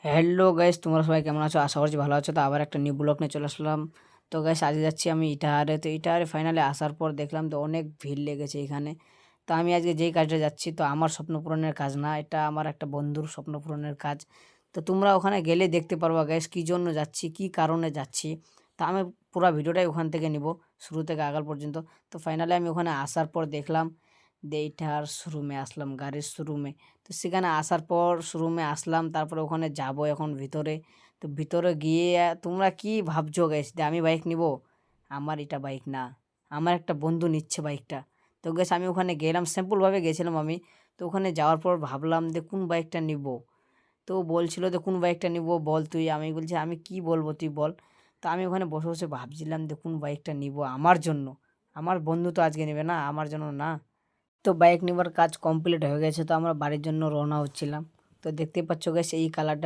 Hello guys, তোমরা সবাই কেমন আছো? আশা করছি ভালো আছো। তো আবার একটা নিউ ব্লগ নিয়ে চলে আসলাম। তো গাইস, আজকে যাচ্ছি আমি ইটাহারে। তো ইটাহারে ফাইনালি আসার পর দেখলাম তো অনেক ভিড় লেগেছে এখানে। তো আমি আজকে যেই কাজটা যাচ্ছি, তো আমার স্বপ্ন পূরণের কাজ না, এটা আমার একটা বন্ধুর স্বপ্ন পূরণের কাজ। তো তোমরা ওখানে গেলে দেখতে পারবা গাইস কী জন্য যাচ্ছি, কী কারণে যাচ্ছি। তো আমি পুরো ভিডিওটাই ওখান থেকে নিব, শুরু থেকে আগাল পর্যন্ত। তো ফাইনালি আমি ওখানে আসার পর দেখলাম যে ইটাহার শোরুমে আসলাম, গাড়ির শোরুমে। তো সেখানে আসার পর শোরুমে আসলাম, তারপরে ওখানে যাব এখন ভিতরে। তো ভিতরে গিয়ে তোমরা কি ভাবছো গাইস যে আমি বাইক নিব? আমার এটা বাইক না, আমার একটা বন্ধু নিচ্ছে বাইকটা। তো গাইস, আমি ওখানে গেলাম, সিম্পলভাবে গেছিলাম আমি। তো ওখানে যাওয়ার পর ভাবলাম যে কোন বাইকটা নিব। তো ও বলছিল যে কোন বাইকটা নিব বল তুই। আমি বলছি আমি কি বলবো তুই বল। তো আমি ওখানে বসে বসে ভাবছিলাম যে কোন বাইকটা নিব আমার জন্য। আমার বন্ধু তো আজকে নেবে না, আমার জন্য না। তো বাইক নেবার কাজ কমপ্লিট হয়ে গেছে, তো আমরা বাড়ির জন্য রওনা হচ্ছিলাম। তো দেখতেই পাচ্ছ গাইস, এই কালারটা